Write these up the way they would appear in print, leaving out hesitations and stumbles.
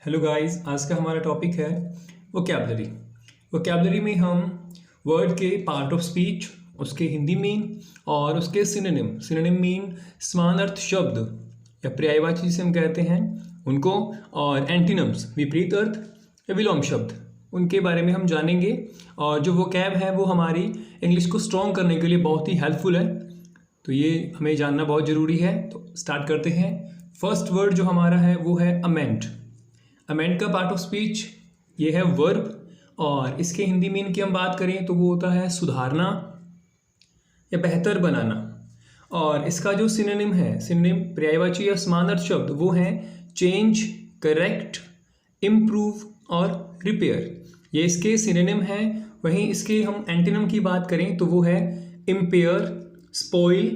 Hello guys, आज का हमारा टॉपिक है वोकैबलरी। वोकैबलरी में हम वर्ड के पार्ट ऑफ स्पीच, उसके हिंदी मीन और उसके सिनोनिम। सिनोनिम मीन समानार्थ शब्द या पर्यायवाची जिसे हम कहते हैं उनको, और एंटीनम्स विपरीत अर्थ या विलोम शब्द, उनके बारे में हम जानेंगे। और जो वोकैब है वो हमारी इंग्लिश को स्ट्रॉन्ग करने के लिए बहुत ही हेल्पफुल है, तो ये हमें जानना बहुत ज़रूरी है। तो स्टार्ट करते हैं। फर्स्ट वर्ड जो हमारा है वो है अमेंड। अमेंड का पार्ट ऑफ स्पीच ये है वर्ब, और इसके हिंदी मीन की हम बात करें तो वो होता है सुधारना या बेहतर बनाना। और इसका जो सिनोनिम है, सिनोनिम पर्यायवाची या समानार्थक शब्द, वो है चेंज, करेक्ट, इम्प्रूव और रिपेयर। ये इसके सिनोनिम हैं। वहीं इसके हम एंटीनम की बात करें तो वो है इम्पेयर, स्पॉइल,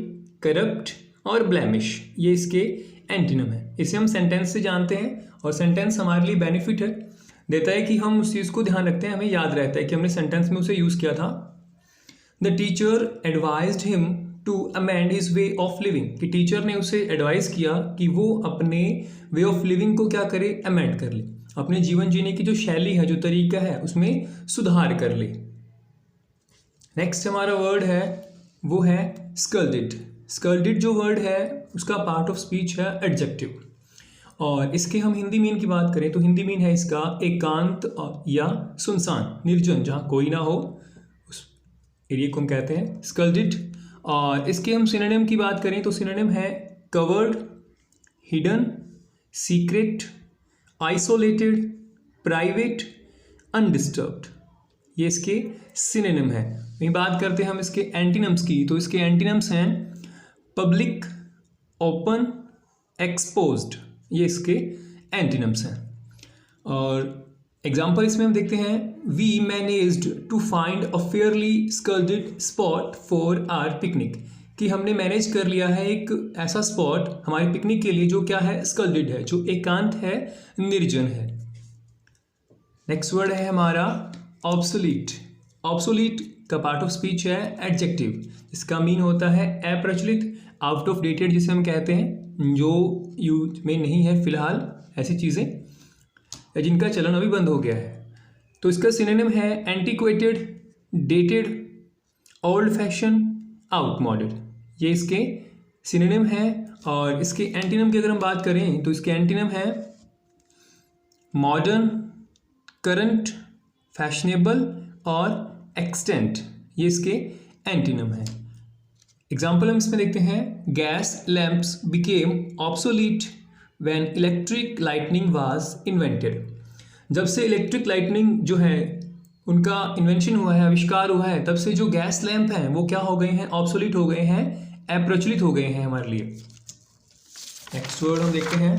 करप्ट और ब्लेमिश। ये इसके एंटीनम है। इसे हम सेंटेंस से जानते हैं, और सेंटेंस हमारे लिए बेनिफिट है, देता है कि हम उस चीज़ को ध्यान रखते हैं, हमें याद रहता है कि हमने सेंटेंस में उसे यूज़ किया था। The teacher advised him to amend his way of living, कि टीचर ने उसे एडवाइस किया कि वो अपने वे ऑफ लिविंग को क्या करे, अमेंड कर ले, अपने जीवन जीने की जो शैली है, जो तरीका है, उसमें सुधार कर ले। नेक्स्ट हमारा वर्ड है वो है स्कल्डेड। स्कल्डेड जो वर्ड है उसका पार्ट ऑफ स्पीच है एडजेक्टिव, और इसके हम हिंदी मीन की बात करें तो हिंदी मीन है इसका एकांत या सुनसान, निर्जन, जहाँ कोई ना हो, उस एरिया को हम कहते हैं स्कल्डेड। और इसके हम सिनोनिम की बात करें तो सिनोनिम है covered, hidden, secret, isolated, private, undisturbed. ये इसके सिनोनिम है। वहीं बात करते हैं हम इसके एंटीनम्स की, तो इसके एंटीनम्स हैं पब्लिक, ओपन, एक्सपोज्ड। ये इसके एंटीनम्स हैं। और एग्जाम्पल इसमें हम देखते हैं, we managed to find a fairly secluded spot for our picnic, कि हमने मैनेज कर लिया है एक ऐसा स्पॉट हमारी पिकनिक के लिए जो क्या है, स्कल्डेड है, जो एकांत है, निर्जन है। नेक्स्ट वर्ड है हमारा ऑब्सोलीट। ऑब्सोलीट का पार्ट ऑफ स्पीच है एडजेक्टिव। इसका मीन होता है अप्रचलित, आउट ऑफ डेटेड जिसे हम कहते हैं, जो यूज में नहीं है फिलहाल, ऐसी चीज़ें जिनका चलन अभी बंद हो गया है। तो इसका सिनोनिम है एंटीक्वेटेड, डेटेड, ओल्ड फैशन, आउटमॉडेड। ये इसके सिनोनिम है। और इसके एंटीनम की अगर हम बात करें तो इसके एंटीनम है मॉडर्न, करंट, फैशनेबल और एक्सटेंट। ये इसके एंटीनम है। एग्जाम्पल हम इसमें देखते हैं, gas lamps became obsolete when electric lightning was invented. जब से इलेक्ट्रिक लाइटनिंग जो है उनका इन्वेंशन हुआ है, आविष्कार हुआ है, तब से जो गैस लैंप हैं वो क्या हो गए हैं, ऑब्सोलीट हो गए हैं, अप्रचलित हो गए हैं हमारे लिए। नेक्स्ट वर्ड हम देखते हैं।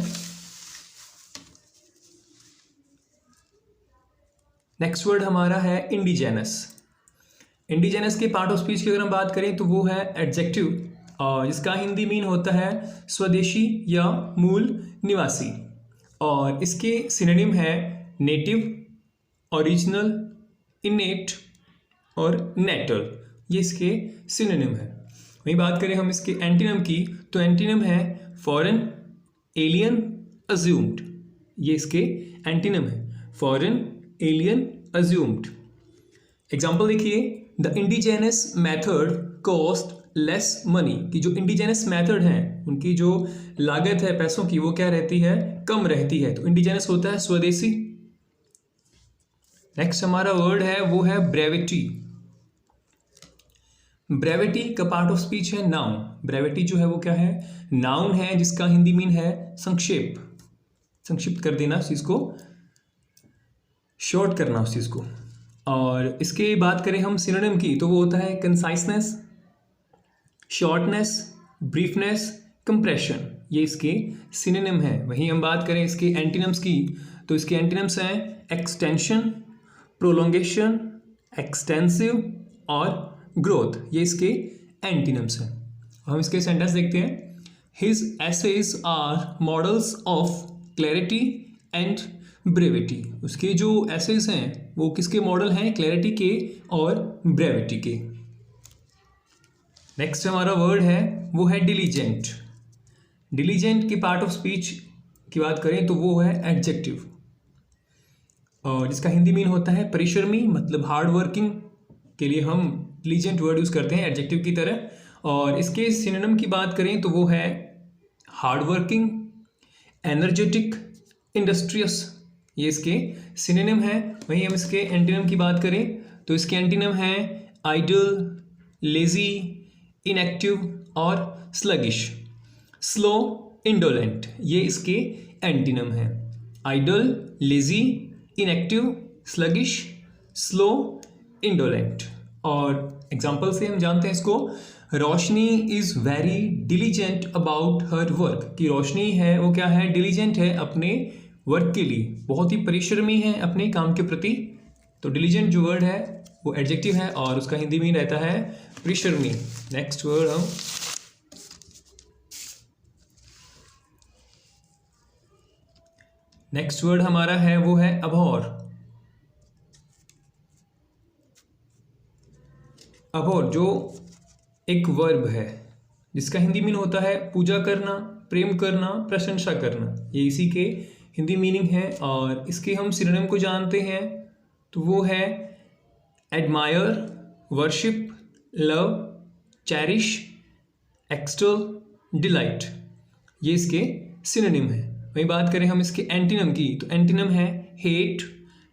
नेक्स्ट वर्ड हमारा है इंडिजेनस। इंडिजेनस के पार्ट ऑफ स्पीच की अगर हम बात करें तो वो है एडजेक्टिव, और इसका हिंदी मीन होता है स्वदेशी या मूल निवासी। और इसके सिनोनिम है नेटिव, ओरिजिनल, इनेट और नेटल। ये इसके सिनोनिम है। वहीं बात करें हम इसके एंटीनम की, तो एंटीनम है फॉरेन, एलियन, अज्यूम्ड। ये इसके एंटीनम है, फॉरेन, एलियन, अज्यूम्ड। एग्जाम्पल देखिए, the indigenous method cost less money, कि जो इंडिजेनस मेथड हैं उनकी जो लागत है पैसों की वो क्या रहती है, कम रहती है। तो इंडिजेनस होता है स्वदेशी। नेक्स्ट हमारा वर्ड है वो है ब्रेविटी। ब्रेविटी का पार्ट ऑफ स्पीच है नाउन। ब्रेविटी जो है वो क्या है, नाउन है, जिसका हिंदी मीन है संक्षेप, संक्षिप्त कर देना उस चीज को, शॉर्ट करना उस चीज को। और इसके बात करें हम सिनोनिम की तो वो होता है कंसाइसनेस, शॉर्टनेस, ब्रीफनेस, कंप्रेशन। ये इसके सिनोनिम है। वहीं हम बात करें इसके एंटीनम्स की, तो इसके एंटीनम्स हैं एक्सटेंशन, प्रोलोंगेशन, एक्सटेंसिव और ग्रोथ। ये इसके एंटीनम्स हैं। हम इसके सेंटेंस देखते हैं, his essays are models of clarity and brevity. उसके जो एसेज हैं वो किसके मॉडल हैं, क्लैरिटी के और ब्रेविटी के। नेक्स्ट हमारा वर्ड है वो है डिलीजेंट। डिलीजेंट के पार्ट ऑफ स्पीच की बात करें तो वो है एडजेक्टिव, और जिसका हिंदी मीन होता है परिश्रमी, मतलब हार्ड वर्किंग के लिए हम डिलीजेंट वर्ड यूज़ करते हैं एडजेक्टिव की तरह। और इसके सिनोनिम की बात करें तो वो है हार्ड वर्किंग, एनर्जेटिक, इंडस्ट्रियस, ये इसके सिनोनिम है। वहीं हम इसके एंटीनम की बात करें तो इसके एंटीनम है आइडल, लेजी, इनएक्टिव और स्लगिश। स्लो, इंडोलेंट, ये इसके एंटीनम है। Idle, lazy, inactive, sluggish, slow, indolent. और एग्जाम्पल से हम जानते हैं इसको, Roshni is very diligent about her work, कि रोशनी है वो क्या है, डिलीजेंट है अपने वर्क के लिए, बहुत ही परिश्रमी है अपने काम के प्रति। तो डिलीजेंट जो वर्ड है वो एडजेक्टिव है और उसका हिंदी में रहता है परिश्रमी। नेक्स्ट वर्ड हम नेक्स्ट वर्ड हमारा है वो है अभोर। अभोर जो एक वर्ब है जिसका हिंदी मीन होता है पूजा करना, प्रेम करना, प्रशंसा करना, ये इसी के हिंदी मीनिंग है। और इसके हम सिनोनिम को जानते हैं तो वो है admire, worship, love, cherish, extol, delight, ये इसके सिनोनिम है। वहीं बात करें हम इसके एंटीनम की तो एंटीनम है हेट,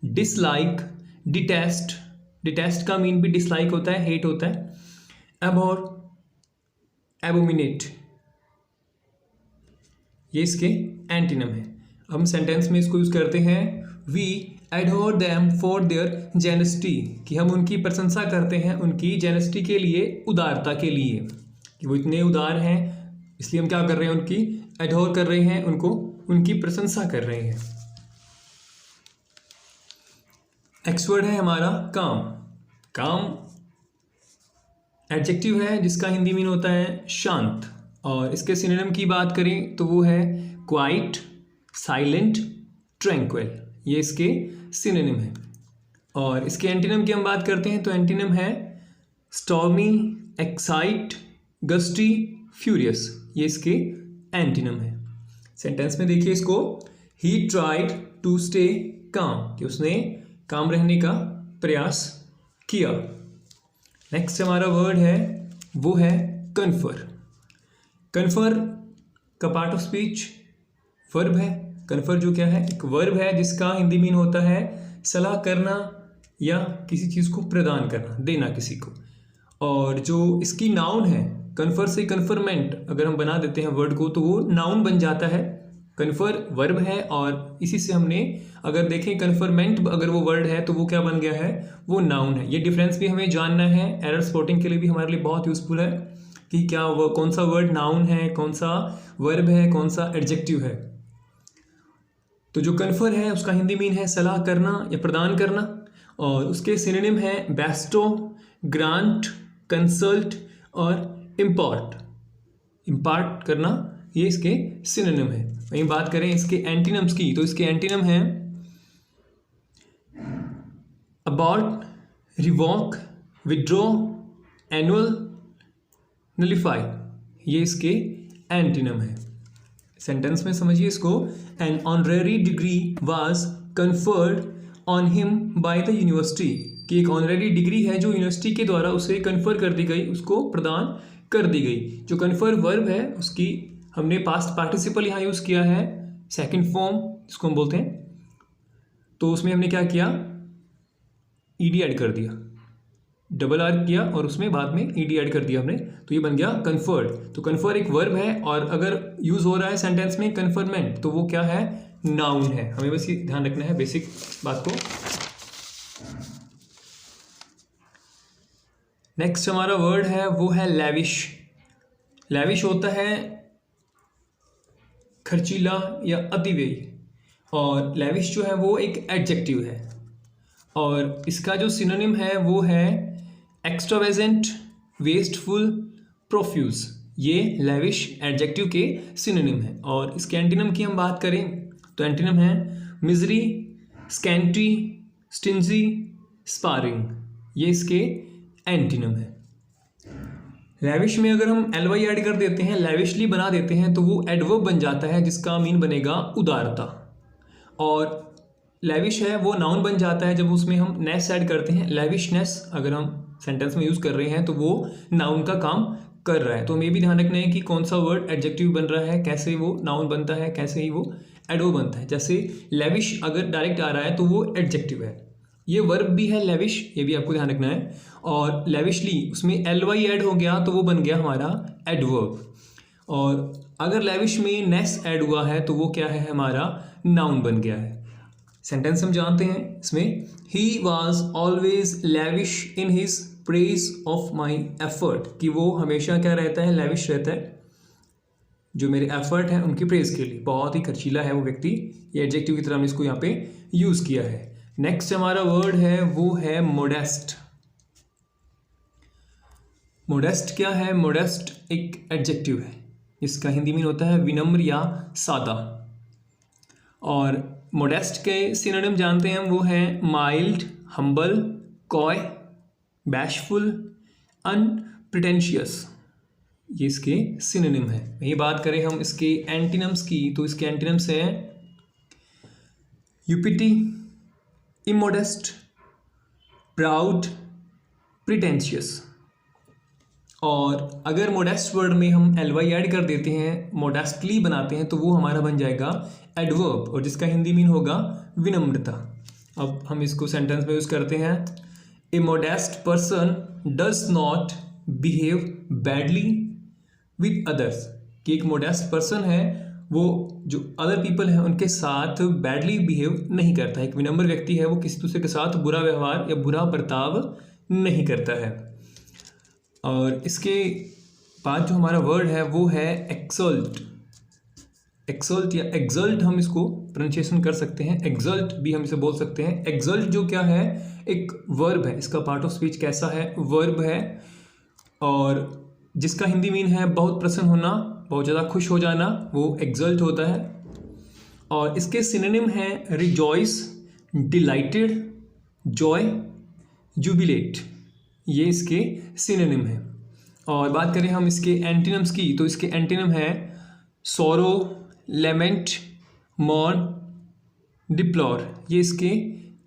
डिसलाइक, डिटेस्ट, डिटेस्ट का मीन भी डिसलाइक होता है, हेट होता है, एबोर, एबोमिनेट, ये इसके एंटीनम है। हम सेंटेंस में इसको यूज करते हैं we adore them for their generosity, कि हम उनकी प्रशंसा करते हैं उनकी जेनेसिटी के लिए, उदारता के लिए, कि वो इतने उदार हैं इसलिए हम क्या कर रहे हैं, उनकी एडोर कर रहे हैं, उनको उनकी प्रशंसा कर रहे हैं। नेक्स्ट वर्ड है हमारा काम। काम एडजेक्टिव है जिसका हिंदी मीन होता है शांत। और इसके सिनोनिम की बात करें तो वो है क्वाइट, साइलेंट, ट्रैंक्विल, ये इसके सिनोनिम है। और इसके एंटीनम की हम बात करते हैं तो एंटीनम है स्टॉर्मी, एक्साइट, गस्टी, फ्यूरियस, ये इसके एंटीनम है। सेंटेंस में देखिए इसको, he tried to stay calm, कि उसने काम रहने का प्रयास किया। नेक्स्ट हमारा वर्ड है वो है कन्फर। कन्फर का पार्ट ऑफ स्पीच वर्ब है। कन्फर जो क्या है, एक वर्ब है जिसका हिंदी मीन होता है सलाह करना या किसी चीज़ को प्रदान करना, देना किसी को। और जो इसकी नाउन है, कन्फर से कन्फरमेंट अगर हम बना देते हैं वर्ड को तो वो नाउन बन जाता है। कन्फर वर्ब है और इसी से हमने अगर देखें कन्फरमेंट अगर वो वर्ड है तो वो क्या बन गया है, वो नाउन है। ये डिफरेंस भी हमें जानना है, एरर स्पॉटिंग के लिए भी हमारे लिए बहुत यूजफुल है कि क्या वो कौन सा वर्ड नाउन है, कौन सा वर्ब है, कौन सा एडजेक्टिव है। तो जो कन्फर है उसका हिंदी मीन है सलाह करना या प्रदान करना। और उसके सिनोनिम है बेस्टो, ग्रांट, कंसल्ट और इम्पार्ट, इम्पार्ट करना, ये इसके सिनोनिम है। वहीं बात करें इसके एंटीनम्स की तो इसके एंटीनम है abort, revoke, withdraw, annul, nullify, ये इसके एंटीनम है। सेंटेंस में समझिए इसको, an honorary degree was conferred on him by the university, कि एक ऑनरेरी डिग्री है जो यूनिवर्सिटी के द्वारा उसे कन्फर कर दी गई, उसको प्रदान कर दी गई। जो कन्फर वर्ब है उसकी हमने पास्ट पार्टिसिपल यहाँ यूज़ किया है, सेकंड फॉर्म जिसको हम बोलते हैं, तो उसमें हमने क्या किया, ईडी ऐड कर दिया, डबल आर किया और उसमें बाद में ईडी ऐड कर दिया हमने, तो ये बन गया कन्फर्ड। तो कन्फर एक वर्ब है और अगर यूज़ हो रहा है सेंटेंस में कन्फर्मेंट तो वो क्या है, नाउन है। हमें बस ये ध्यान रखना है बेसिक बात को। नेक्स्ट हमारा वर्ड है वो है लैविश। लैविश होता है खर्चीला या अतिव्ययी, और लैविश जो है वो एक एडजेक्टिव है और इसका जो सिनोनिम है वो है एक्स्ट्रावेजेंट, वेस्टफुल, प्रोफ्यूज, ये लैविश एडजेक्टिव के सिनोनिम है। और इसके एंटीनम की हम बात करें तो एंटीनम है मिजरी, स्कैंटी, स्टिंजी, स्पारिंग, ये इसके एंटीनम है। लैविश में अगर हम एलवाई ऐड कर देते हैं, लैविशली बना देते हैं तो वो एडवर्ब बन जाता है जिसका मीन बनेगा उदारता। और लेविश है वो नाउन बन जाता है जब उसमें हम नेस ऐड करते हैं। लेविशनेस अगर हम सेंटेंस में यूज़ कर रहे हैं तो वो नाउन का काम कर रहा है। तो हमें भी ध्यान रखना है कि कौन सा वर्ड एडजेक्टिव बन रहा है, कैसे वो नाउन बनता है, कैसे ही वो एडवर्ब बनता है। जैसे लेविश अगर डायरेक्ट आ रहा है तो वो एडजेक्टिव है। ये वर्ब भी है लेविश, ये भी आपको ध्यान रखना है। और लेविशली उसमें ly ऐड हो गया तो वो बन गया हमारा एडवर्ब। और अगर लेविश में नेस ऐड हुआ है तो वो क्या है, हमारा नाउन बन गया है। सेंटेंस हम जानते हैं इसमें, he was always lavish in his praise of my effort, कि वो हमेशा क्या रहता है, लेविश रहता है जो मेरे एफर्ट है उनकी प्रेज के लिए। बहुत ही खर्चीला है वो व्यक्ति, ये एडजेक्टिव की तरह हमने इसको यहाँ पे यूज़ किया है। नेक्स्ट हमारा वर्ड है वो है मोडेस्ट। मोडेस्ट क्या है, मोडेस्ट एक एडजेक्टिव है, इसका हिंदी में होता है विनम्र या सादा। और मोडेस्ट के सिनोनिम जानते हैं हम, वो हैं mild, humble, coy, bashful, unpretentious. ये इसके सिनोनिम है। वही बात करें हम इसके एंटीनम्स की तो इसके एंटीनम्स हैं यूपिटी, इमोडेस्ट, प्राउड, प्रिटेंशियस। और अगर मोडेस्ट वर्ड में हम ly ऐड कर देते हैं, मोडेस्टली बनाते हैं, तो वो हमारा बन जाएगा एडवर्ब, और जिसका हिंदी मीन होगा विनम्रता। अब हम इसको सेंटेंस में यूज़ करते हैं, a modest person does not behave badly with others, कि एक मोडेस्ट पर्सन है वो जो अदर पीपल हैं उनके साथ बैडली बिहेव नहीं करता है। एक विनम्र व्यक्ति है वो किसी दूसरे के साथ बुरा व्यवहार या बुरा बर्ताव नहीं करता है। और इसके बाद जो हमारा वर्ड है वो है एक्सल्ट। एक्सल्ट या एक्सल्ट हम इसको प्रोनाउंसिएशन कर सकते हैं, एक्सल्ट भी हम इसे बोल सकते हैं। एक्सल्ट जो क्या है, एक वर्ब है, इसका पार्ट ऑफ स्पीच कैसा है, वर्ब है, और जिसका हिंदी मीन है बहुत प्रसन्न होना, बहुत ज़्यादा खुश हो जाना, वो एक्सल्ट होता है। और इसके सिनोनिम हैं रिजॉइस, डिलाइटेड, जॉय, जुबिलेट, ये इसके सिनोनिम है। और बात करें हम इसके एंटीनम्स की तो इसके एंटीनम है सोरो, लेमेंट, मॉर्न, डिप्लोर, ये इसके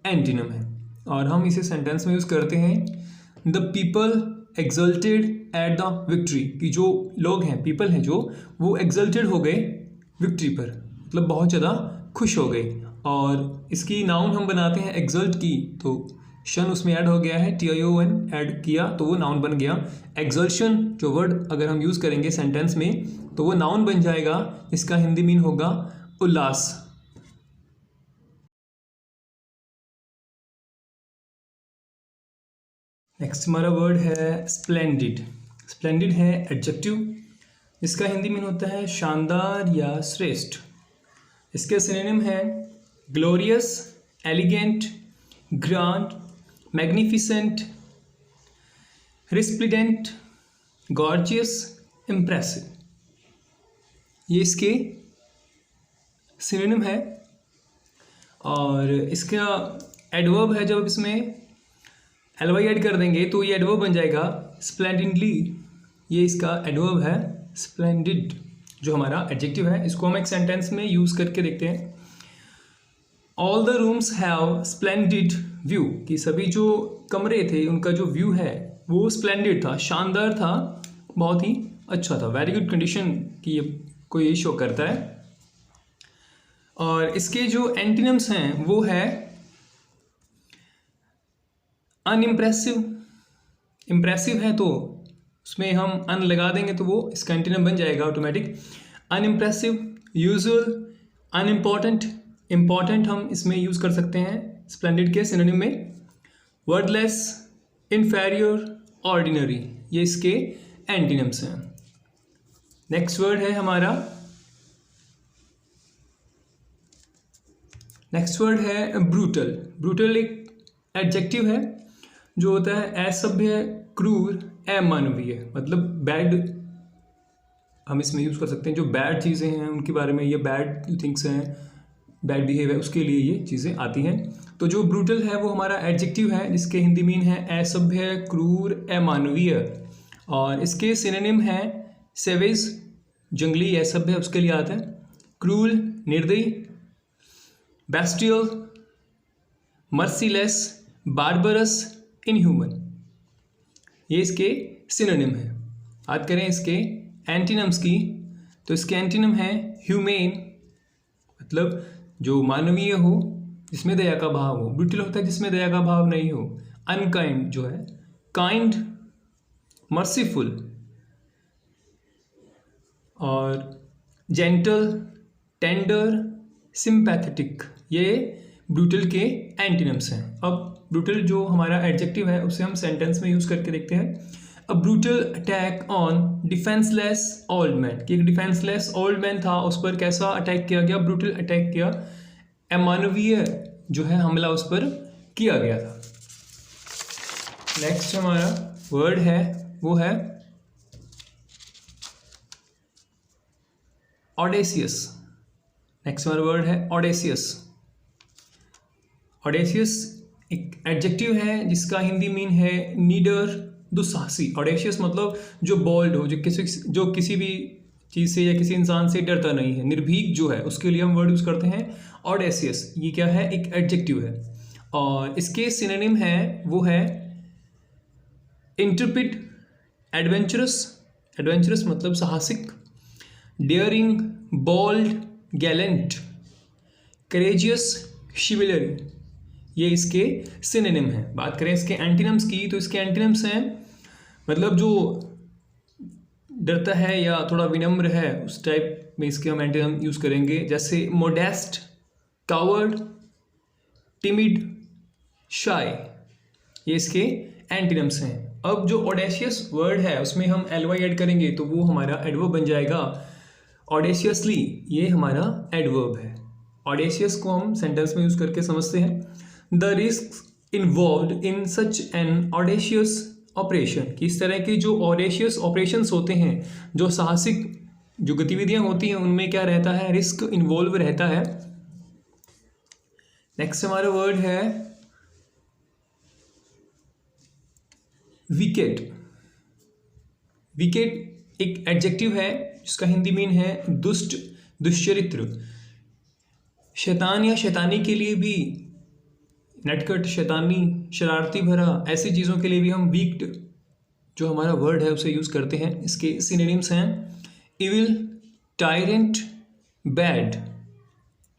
एंटीनम है। और हम इसे सेंटेंस में यूज़ करते हैं, the people exalted at the victory, कि जो लोग हैं, पीपल हैं जो, वो एक्सल्टेड हो गए विक्ट्री पर, मतलब बहुत ज़्यादा खुश हो गए। और इसकी नाउन हम बनाते हैं एक्सल्ट की, तो शन उसमें ऐड हो गया है, TION ऐड किया तो वो नाउन बन गया। एक्सल्शन जो वर्ड अगर हम यूज़ करेंगे सेंटेंस में तो वो नाउन बन जाएगा, इसका हिंदी मीन होगा उल्लास। नेक्स्ट हमारा वर्ड है स्प्लेंडिड। स्प्लेंडिड है एडजेक्टिव, इसका हिंदी मीन होता है शानदार या श्रेष्ठ। इसके सिनोनिम है glorious, elegant, grand, magnificent, resplendent, gorgeous, impressive, ये इसके सिनोनिम है। और इसका एडवर्ब है, जब इसमें ly ऐड कर देंगे तो ये एडवर्ब बन जाएगा स्प्लेंडिडली, ये इसका एडवर्ब है स्प्लेंडिड जो हमारा एडजेक्टिव है। इसको हम एक सेंटेंस में यूज़ करके देखते हैं, all the rooms have splendid view, कि सभी जो कमरे थे उनका जो व्यू है वो स्प्लेंडिड था, शानदार था, बहुत ही अच्छा था, वेरी गुड कंडीशन की ये को ये शो करता है। और इसके जो एंटीनम्स हैं वो है अनइम्प्रेसिव। इम्प्रेसिव है तो उसमें हम अन लगा देंगे तो वो इसका एंटीनम बन जाएगा automatic, unimpressive. Usual, unimportant, important हम इसमें यूज़ कर सकते हैं स्प्लेंडिड के सिनोनिम में। वर्डलेस, इन्फेरियर, ऑर्डिनरी, ये इसके एंटीनम्स हैं। नेक्स्ट वर्ड है हमारा, नेक्स्ट वर्ड है ब्रूटल। ब्रूटल एक एडजेक्टिव है जो होता है असभ्य, क्रूर, अमानवीय, मतलब बैड हम इसमें यूज़ कर सकते हैं। जो बैड चीज़ें हैं उनके बारे में, ये बैड थिंग्स हैं, बैड बिहेव है, उसके लिए ये चीज़ें आती हैं। तो जो ब्रूटल है वो हमारा एडजेक्टिव है जिसके हिंदी मीन है असभ्य, क्रूर, अमानवीय। और इसके सिनोनिम है सेवेज, जंगली, असभ्य उसके लिए आता है, क्रूल, निर्दयी, बेस्टियल, मर्सीलेस, बारबरस, इनह्यूमन। ये इसके सिनोनिम है। बात करें इसके एंटीनम्स की, तो इसके एंटीनम है ह्यूमेन, मतलब जो मानवीय हो, जिसमें दया का भाव हो। ब्रूटल होता है जिसमें दया का भाव नहीं हो। अनकाइंड जो है, काइंड, मर्सीफुल और जेंटल, टेंडर, सिंपैथेटिक, ये ब्रूटल के एंटीनम्स हैं। अब ब्रूटल जो हमारा एडजेक्टिव है उसे हम सेंटेंस में यूज़ करके देखते हैं। A brutal attack on defenceless old man, कि एक डिफेंसलेस ओल्ड मैन था, उस पर कैसा अटैक किया गया, ब्रूटल अटैक किया, अमानवीय जो है हमला उस पर किया गया था। नेक्स्ट हमारा वर्ड है वो है ऑडेसियस। नेक्स्ट हमारा वर्ड है ऑडेसियस। ऑडेसियस एक एडजेक्टिव है जिसका हिंदी मीन है नीडर, दुस्साहसी। ऑडेशियस मतलब जो बोल्ड हो, जो किसी भी चीज़ से या किसी इंसान से डरता नहीं है, निर्भीक जो है, उसके लिए हम वर्ड यूज़ करते हैं ऑडेसियस। ये क्या है, एक एडजेक्टिव है। और इसके सिनोनिम है वो है इंट्रपिड, एडवेंचरस, एडवेंचरस मतलब साहसिक, डेयरिंग, बोल्ड, गैलेंट, करेजियस, शिविलरी, ये इसके सिनोनिम है। बात करें इसके एंटीनम्स की, तो इसके एंटीनम्स हैं मतलब जो डरता है या थोड़ा विनम्र है, उस टाइप में इसके हम एंटीनम यूज़ करेंगे, जैसे मोडेस्ट, कावर्ड, टिमिड, शाय, ये इसके एंटीनम्स हैं। अब जो ऑडेशियस वर्ड है उसमें हम ly ऐड करेंगे तो वो हमारा एडवर्ब बन जाएगा ऑडेशियसली, ये हमारा एडवर्ब है। ऑडेशियस को हम सेंटेंस में यूज़ करके समझते हैं। The risk involve in such an audacious operation, कि इस तरह के जो ऑडेशियस ऑपरेशंस होते हैं, जो साहसिक जो गतिविधियां होती हैं, उनमें क्या रहता है, रिस्क इन्वॉल्व रहता है। नेक्स्ट हमारा वर्ड है विकेड। विकेड एक एडजेक्टिव है जिसका हिंदी मीन है दुष्ट, दुष्चरित्र। शैतान या शैतानी के लिए भी, नटखट, शैतानी, शरारती भरा, ऐसी चीज़ों के लिए भी हम वीक्ड जो हमारा वर्ड है उसे यूज़ करते हैं। इसके सिनोनिम्स हैं evil, tyrant, bad,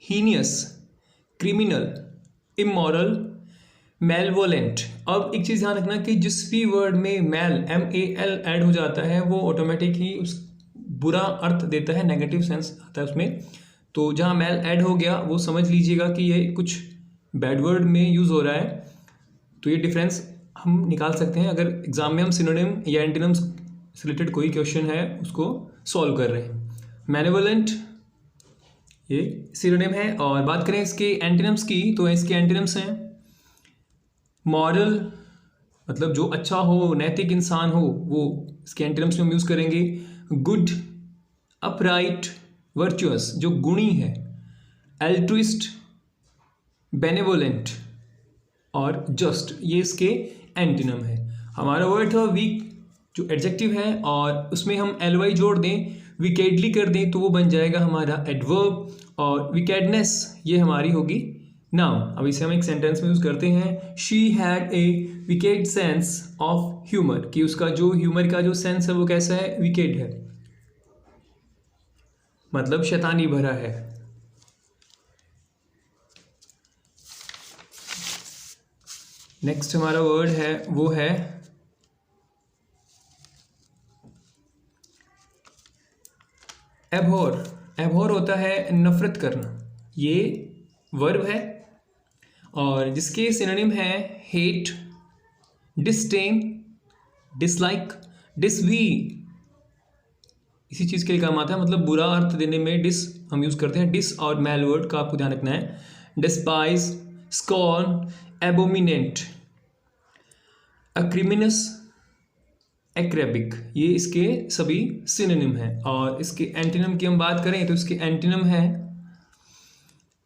heinous, criminal, immoral, malevolent. अब एक चीज़ ध्यान रखना कि जिस भी वर्ड में मैल, MAL ऐड हो जाता है वो ऑटोमेटिक ही उस बुरा अर्थ देता है, नेगेटिव सेंस आता है उसमें। तो जहाँ मैल ऐड हो गया वो समझ लीजिएगा कि ये कुछ बैड वर्ड में यूज़ हो रहा है। तो ये डिफरेंस हम निकाल सकते हैं अगर एग्जाम में हम सिनोनिम या एंटीनम्स से रिलेटेड कोई क्वेश्चन है उसको सॉल्व कर रहे हैं। मैनेवलेंट ये सिनोनिम है। और बात करें इसके एंटीनम्स की, तो इसके एंटीनम्स हैं मॉरल, मतलब जो अच्छा हो, नैतिक इंसान हो, वो इसके एंटीनम्स में हम यूज़ करेंगे। गुड, अपराइट, वर्चुअस, जो गुणी है। एल्ट्रुइस्ट, बेनेवोलेंट और जस्ट, ये इसके एंटीनम है। हमारा वर्ड था वीक जो एडजेक्टिव है, और उसमें हम ly जोड़ दें, विकेडली कर दें, तो वो बन जाएगा हमारा एडवर्ब। और विकेडनेस ये हमारी होगी नाउन। अब इसे हम एक सेंटेंस में यूज़ करते हैं। She had a wicked sense of humour, कि उसका जो ह्यूमर का जो सेंस है वो कैसा है, विकेड है, मतलब शैतानी भरा है। नेक्स्ट हमारा वर्ड है वो है एबहोर। एबहोर होता है नफरत करना, ये वर्ब है। और जिसके सिनोनिम है हेट, डिस्डेन, डिसलाइक, डिसवी, इसी चीज़ के लिए काम आता है, मतलब बुरा अर्थ देने में डिस हम यूज़ करते हैं। डिस और मैल वर्ड का आपको ध्यान रखना है। डिस्पाइज, स्कॉर्न, एबोमिनेंट, अक्रिमिनस, एक्रेबिक, ये इसके सभी सिनोनिम हैं। और इसके एंटीनम की हम बात करें तो इसके एंटीनम है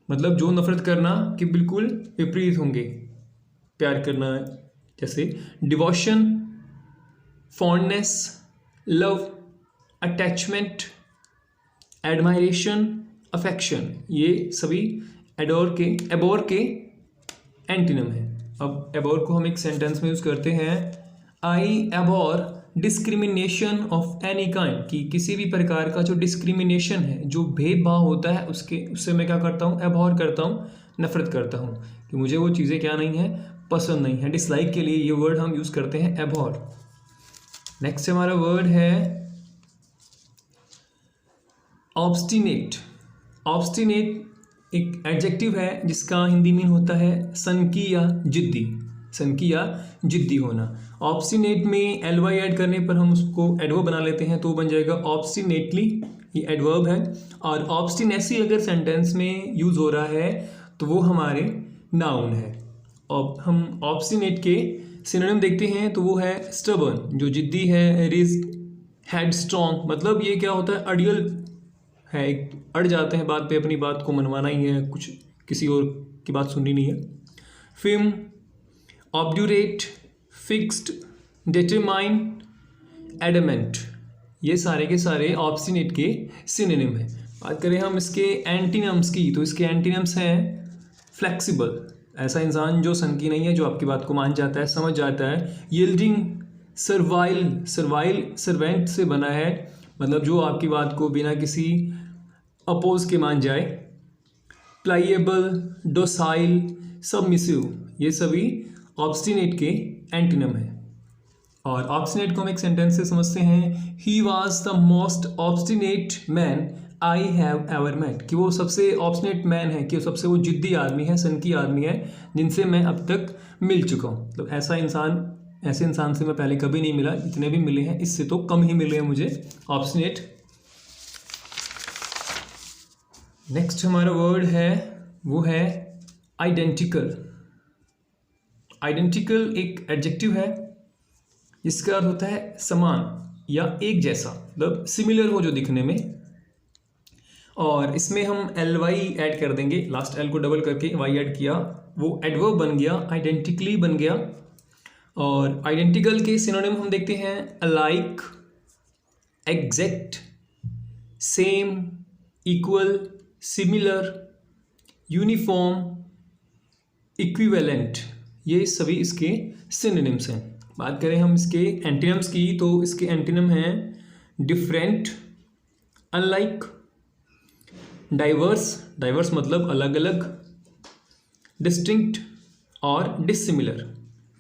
मतलब जो नफरत करना के बिल्कुल विपरीत होंगे। प्यार करना, जैसे devotion, fondness, love, attachment, admiration, affection, ये सभी एबोर के एंटीनम है। अब एबोर को हम एक सेंटेंस में यूज़ करते हैं, आई एबोर डिस्क्रिमिनेशन ऑफ एनी काइंड, कि किसी भी प्रकार का जो डिस्क्रिमिनेशन है, जो भेदभाव होता है, उससे मैं क्या करता हूँ, एबोर करता हूँ, नफरत करता हूँ, कि मुझे वो चीज़ें क्या नहीं है, पसंद नहीं है। डिसलाइक के लिए ये वर्ड हम यूज़ करते हैं एबोर। नेक्स्ट हमारा वर्ड है ऑब्स्टिनेट। ऑब्स्टिनेट एक एडजेक्टिव है जिसका हिंदी मीन होता है सनकी या जिद्दी, सनकी या जिद्दी होना। ऑब्स्टिनेट में एल वाई ऐड करने पर हम उसको एडवर्ब बना लेते हैं, तो बन जाएगा ऑब्स्टिनेटली, ये एडवर्ब है। और ऑब्स्टिनेसी अगर सेंटेंस में यूज़ हो रहा है तो वो हमारे नाउन है। और हम ऑब्स्टिनेट के सिनोनिम देखते हैं तो वो है स्टबर्न, जो जिद्दी है, रिस्क, हेडस्ट्रॉन्ग, मतलब ये क्या होता है, अड़ियल है, अड़ जाते हैं बात पे, अपनी बात को मनवाना ही है, कुछ किसी और की बात सुननी नहीं है। Film, obdurate, fixed, determined, adamant, ये सारे के सारे ऑब्स्टिनेट के सिनोनिम हैं। बात करें हम इसके एंटीनम्स की, तो इसके एंटीनम्स हैं फ्लेक्सिबल, ऐसा इंसान जो सनकी नहीं है, जो आपकी बात को मान जाता है, समझ जाता है। यील्डिंग, सर्वाइल, सर्वेंट से बना है, मतलब जो आपकी बात को बिना किसी अपोज के मान जाए। प्लाइएबल, डोसाइल, सबमिसिव, ये सभी ऑब्स्टिनेट के एंटीनम है। और ऑब्स्टिनेट को हम एक सेंटेंस से समझते हैं, he was the most obstinate man I have ever met, कि वो सबसे ऑब्स्टिनेट मैन है, कि वो सबसे वो जिद्दी आदमी है, सनकी आदमी है जिनसे मैं अब तक मिल चुका हूँ। मतलब ऐसे इंसान से मैं पहले कभी नहीं मिला, जितने भी मिले हैं इससे तो कम ही मिले हैं मुझे ऑब्स्टिनेट। नेक्स्ट हमारा वर्ड है वो है आइडेंटिकल। आइडेंटिकल एक एडजेक्टिव है जिसका अर्थ होता है समान या एक जैसा, मतलब सिमिलर हो जो दिखने में। और इसमें हम एल वाई ऐड कर देंगे, लास्ट एल को डबल करके वाई ऐड किया, वो एडवर्ब बन गया, आइडेंटिकली बन गया। और आइडेंटिकल के सिनोनिम हम देखते हैं alike, exact, same, equal, similar, uniform, equivalent, ये सभी इसके सिनोनिम्स हैं। बात करें हम इसके एंटीनम्स की, तो इसके एंटीनम हैं डिफरेंट, अनलाइक, डाइवर्स मतलब अलग अलग, डिस्टिंक्ट और डिसिमिलर,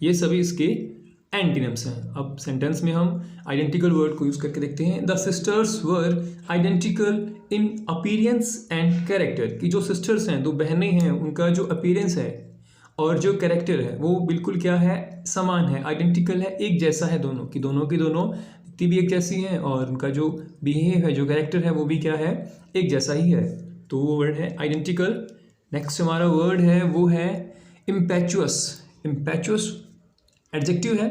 ये सभी इसके एंटीनम्स हैं। अब सेंटेंस में हम आइडेंटिकल वर्ड को यूज़ करके देखते हैं। The sisters were identical in appearance and character, की जो सिस्टर्स हैं, दो बहनें हैं, उनका जो अपीयरेंस है और जो कैरेक्टर है वो बिल्कुल क्या है, समान है, आइडेंटिकल है, एक जैसा है, दोनों की दोनों दिखती भी एक जैसी हैं, और उनका जो बिहेव है, जो कैरेक्टर है, वो भी क्या है, एक जैसा ही है। तो वो वर्ड है आइडेंटिकल। नेक्स्ट हमारा वर्ड है वो है इम्पैचुअस। इम्पैचुअस एडजेक्टिव है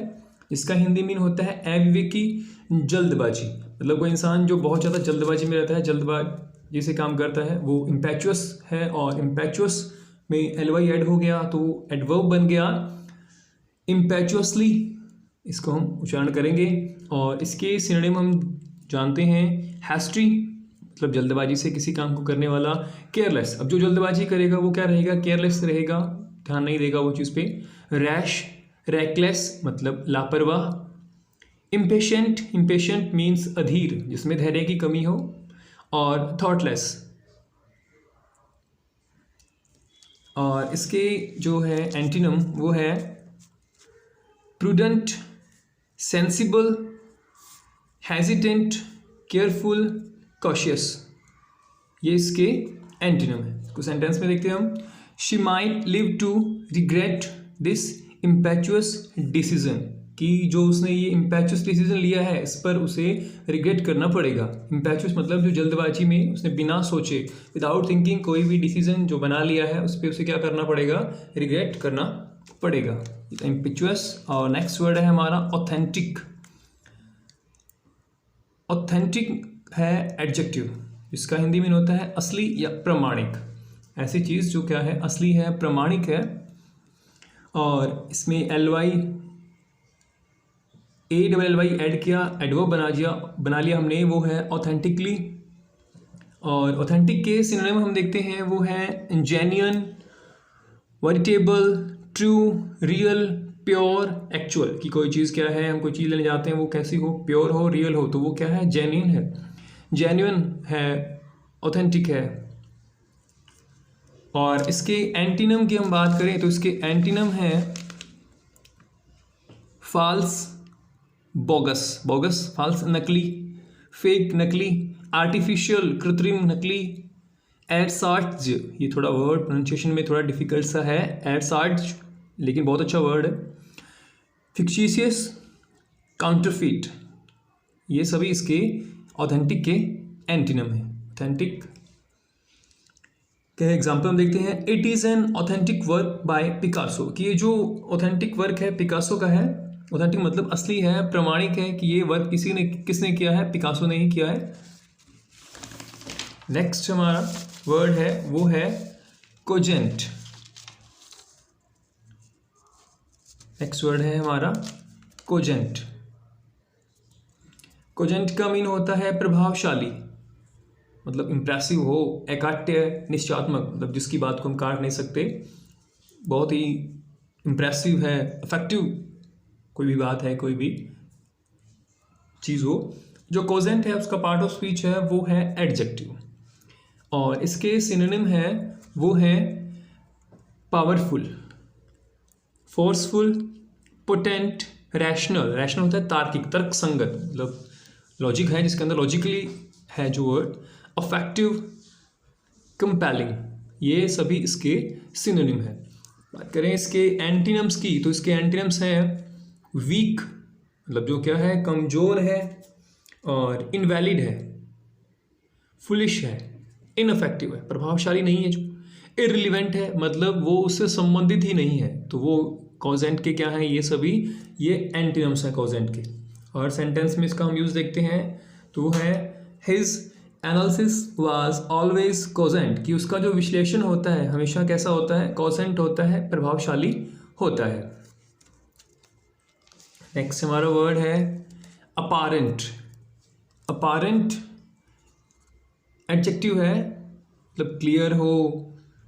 जिसका हिंदी मीन होता है अविवेकी, जल्दबाजी, मतलब कोई इंसान जो बहुत ज़्यादा जल्दबाजी में रहता है, जल्दबाजी से काम करता है, वो इम्पैचुअस है। और इम्पैचुअस में एल वाई ऐड हो गया तो एडवर्ब बन गया इम्पैचुअसली, इसको हम उच्चारण करेंगे। और इसके सिनोनिम हम जानते हैं हैस्टी, मतलब जल्दबाजी से किसी काम को करने वाला। केयरलेस, अब जो जल्दबाजी करेगा वो क्या रहेगा, केयरलेस रहेगा, ध्यान नहीं देगा वो चीज़ पे। रैश, रेकलेस मतलब लापरवाह। इम्पेशेंट मीन्स अधीर, जिसमें धैर्य की कमी हो। और थॉटलेस। और इसके जो है एंटीनम वो है prudent, sensible, hesitant, careful, cautious, ये इसके एंटीनम है। इसको सेंटेंस में देखते हैं हम। She might live to regret this impetuous decision, कि जो उसने ये इम्पैचुअस डिसीजन लिया है इस पर उसे रिग्रेट करना पड़ेगा। इम्पैचुअस मतलब जो जल्दबाजी में उसने बिना सोचे, विदाउट थिंकिंग कोई भी डिसीजन जो बना लिया है उस पर उसे क्या करना पड़ेगा, रिग्रेट करना पड़ेगा, इम्पैचुअस। और नेक्स्ट वर्ड है हमारा ऑथेंटिक। ऑथेंटिक है एडजेक्टिव जिसका हिंदी में होता है असली या प्रमाणिक, ऐसी चीज़ जो क्या है, असली है, प्रमाणिक है। और इसमें एल वाई ALLY ऐड किया, एडवर्ब बना लिया हमने, वो है ऑथेंटिकली। और ऑथेंटिक के सिनोनिम हम देखते हैं वो है genuine, veritable, true, real, pure, actual. कि कोई चीज़ क्या है, हम कोई चीज़ लेने जाते हैं वो कैसी हो, प्योर हो, रियल हो, तो वो क्या है, जेन्युइन है, जेन्युइन है, ऑथेंटिक है। और इसके एंटीनम की हम बात करें तो इसके एंटीनम है फाल्स, बोगस, बोगस फाल्स नकली, फेक नकली, आर्टिफिशियल कृत्रिम नकली, एडसार्ज, ये थोड़ा वर्ड प्रोनाउंसिएशन में थोड़ा डिफिकल्ट सा है, एडसार्ज, लेकिन बहुत अच्छा वर्ड है, फिक्शियस, काउंटरफीट, ये सभी इसके ऑथेंटिक के एंटीनम है। ऑथेंटिक के एग्जाम्पल हम देखते हैं, it is an authentic work by Picasso, कि ये जो ऑथेंटिक वर्क है पिकासो का है, ऑथेंटिक मतलब असली है, प्रमाणिक है कि ये वर्क किसने किया है, पिकासो ने ही किया है। नेक्स्ट हमारा वर्ड है वो है कोजेंट। नेक्स्ट वर्ड है हमारा कोजेंट। कोजेंट का मीन होता है प्रभावशाली, मतलब इम्प्रेसिव हो, एकाट्य, निश्चयात्मक, मतलब जिसकी बात को हम काट नहीं सकते, बहुत ही इम्प्रेसिव है, इफेक्टिव कोई भी बात है, कोई भी चीज़ हो। जो कोजेंट है उसका पार्ट ऑफ स्पीच है वो है एडजेक्टिव, और इसके सिनोनिम है वो है powerful, forceful, potent, rational, rational होता है तार्किक, तर्क संगत, मतलब लॉजिक है जिसके अंदर लॉजिकली है जो वर्ड, अफेक्टिव, कंपेलिंग, ये सभी इसके सिनोनिम है। बात करें इसके एंटीनम्स की तो इसके एंटीनम्स हैं वीक, मतलब जो क्या है, कमज़ोर है और इनवैलिड है, फुलिश है, इनफेक्टिव है, प्रभावशाली नहीं है, जो इररिलेवेंट है, मतलब वो उससे संबंधित ही नहीं है, तो वो कॉजेंट के क्या है, ये सभी ये एंटीनम्स हैं कॉजेंट के। और सेंटेंस में इसका हम यूज़ देखते हैं तो वो है हिज एनालिसिस वाज ऑलवेज कॉजेंट, कि उसका जो विश्लेषण होता है हमेशा कैसा होता है, कॉजेंट होता है, प्रभावशाली होता है। नेक्स्ट हमारा वर्ड है अपारेंट। अपारेंट एडजेक्टिव है, मतलब क्लियर हो,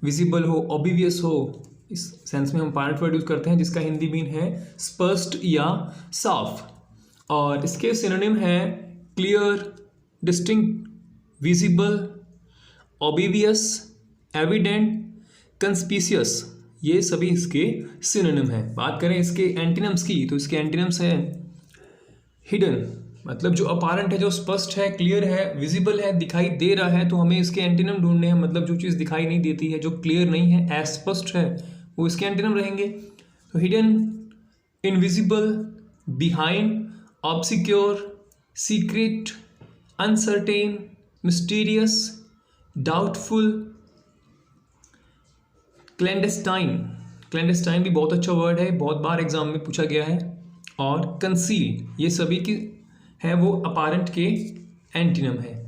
विजिबल हो, ऑब्वियस हो, इस सेंस में हम अपारेंट वर्ड यूज करते हैं, जिसका हिंदी मीन है स्पष्ट या साफ। और इसके सिनोनिम है clear, distinct, visible, obvious, evident, conspicuous, ये सभी इसके सिनोनिम हैं। बात करें इसके एंटीनम्स की तो इसके एंटीनम्स हैं हिडन, मतलब जो अपारेंट है, जो स्पष्ट है, क्लियर है, विजिबल है, दिखाई दे रहा है, तो हमें इसके एंटीनम ढूंढने हैं, मतलब जो चीज़ दिखाई नहीं देती है, जो क्लियर नहीं है, अस्पष्ट है, वो इसके एंटीनम रहेंगे। तो hidden, invisible, behind, obscure, secret, uncertain, mysterious, doubtful, clandestine, clandestine भी बहुत अच्छा वर्ड है, बहुत बार एग्जाम में पूछा गया है। और कंसील, ये सभी की है वो अपारेंट के एंटीनम है।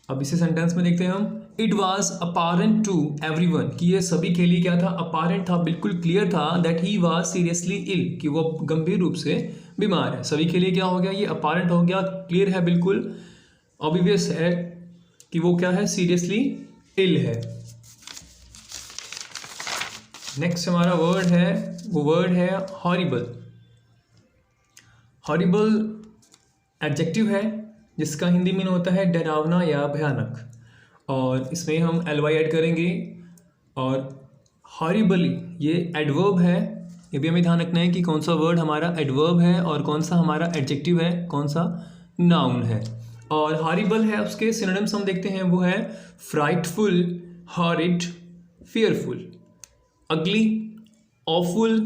अब इसे सेंटेंस में देखते हैं हम, it was apparent to everyone, कि ये सभी के लिए क्या था, अपारेंट था, बिल्कुल क्लियर था, that he was seriously ill, कि वो गंभीर रूप से बीमार है। सभी के लिए क्या हो गया, ये अपारेंट हो गया, क्लियर है, बिल्कुल ऑब्वियस है कि वो क्या है, सीरियसली इल है। नेक्स्ट हमारा वर्ड है वो वर्ड है हॉरिबल। हॉरिबल एडजेक्टिव है जिसका हिंदी मीन होता है डरावना या भयानक, और इसमें हम ly ऐड करेंगे। और हॉरिबली ये एडवर्ब है, ये भी हमें ध्यान रखना है कि कौन सा वर्ड हमारा एडवर्ब है और कौन सा हमारा एडजेक्टिव है, कौन सा नाउन है। और हॉरिबल है उसके सिनोनिम्स हम देखते हैं, वो है फ्राइटफुल, हॉरिड, फियरफुल, अगली, ऑफुल,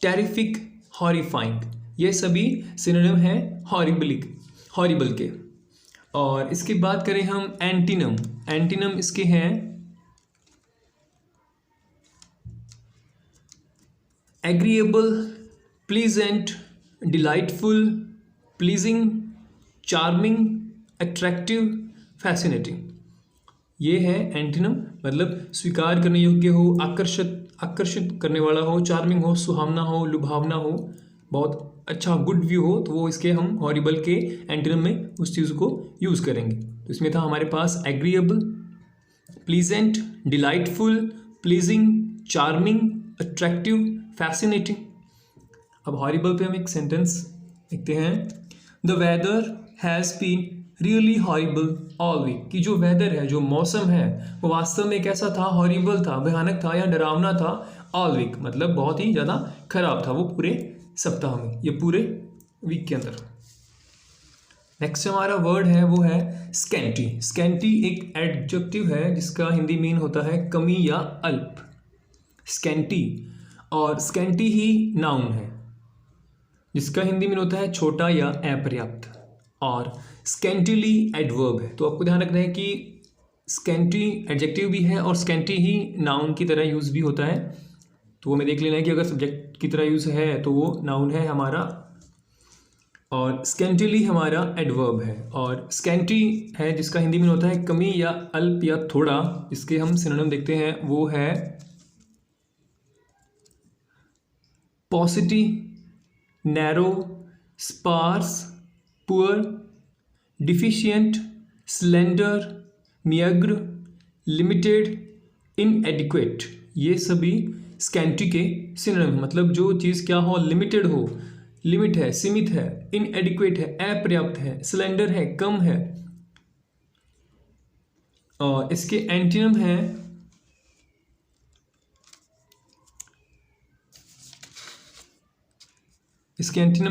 टेरिफिक, हॉरिफाइंग, ये सभी सिनोनिम हैं हॉरिबल के। और इसकी बात करें हम एंटीनम, एंटीनम इसके हैं agreeable, pleasant, delightful, pleasing, charming, attractive, fascinating, ये है एंटीनम, मतलब स्वीकार करने योग्य हो, आकर्षित करने वाला हो, चार्मिंग हो, सुहावना हो, लुभावना हो, बहुत अच्छा गुड व्यू हो, तो वो इसके हम हॉरिबल के एंटीनम में उस चीज़ को यूज़ करेंगे। तो इसमें था हमारे पास agreeable, pleasant, delightful, pleasing, charming, attractive, fascinating. अब हॉरिबल पे हम एक सेंटेंस लिखते हैं, the weather has been really horrible all week, कि जो वेदर है, जो मौसम है, वो वास्तव में कैसा था, हॉरिबल था, भयानक था या डरावना था, ऑल वीक मतलब बहुत ही ज़्यादा खराब था वो पूरे सप्ताह में, ये पूरे वीक के अंदर। नेक्स्ट हमारा वर्ड है वो है स्कैंटी। स्कैंटी एक एडजेक्टिव है जिसका हिंदी मीन होता है कमी या अल्प। स्कैंटी, और स्कैंटी ही नाउन है जिसका हिंदी मीन होता है छोटा या अपर्याप्त, और स्कैंटिली एडवर्ब है। तो आपको ध्यान रखना है कि स्कैंटी एडजेक्टिव भी है और स्कैंटी ही नाउन की तरह यूज़ भी होता है। तो वो हमें देख लेना है कि अगर सब्जेक्ट की तरह यूज़ है तो वो नाउन है हमारा, और स्कैंटिली हमारा एडवर्ब है। और स्कैंटी है जिसका हिंदी में होता है कमी या अल्प या थोड़ा। इसके हम सिनोनिम देखते हैं, वो है paucity, narrow, sparse, poor, deficient, slender, meagre, limited, inadequate. ये सभी स्कैंटी के सिनोनिम, मतलब जो चीज़ क्या हो, लिमिटेड हो, लिमिट है, सीमित है, इनएडिक्वेट है, अपर्याप्त है, स्लेंडर है, कम है। और इसके एंटीनम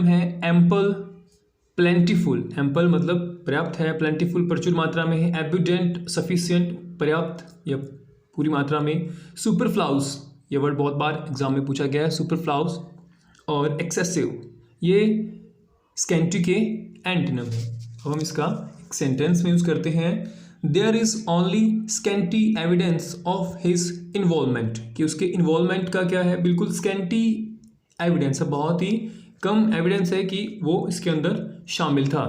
है एम्पल, प्लेंटीफुल। एम्पल मतलब पर्याप्त है, प्लेंटीफुल प्रचुर मात्रा में है, एब्यूडेंट सफिशिएंट पर्याप्त या पूरी मात्रा में, सुपरफ्लाउस, ये वर्ड बहुत बार एग्जाम में पूछा गया है, सुपरफ्लाउस, और एक्सेसिव, ये स्कैंटी के एंटीनम है। अब हम इसका एक सेंटेंस में यूज करते हैं, there is only scanty evidence of his involvement, कि उसके इन्वॉल्वमेंट का क्या है, बिल्कुल स्कैंटी एविडेंस है, बहुत ही कम एविडेंस है कि वो इसके अंदर शामिल था।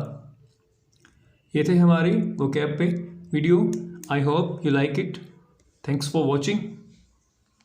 ये थे हमारी वोकैब पे video. I hope you like it. Thanks for watching.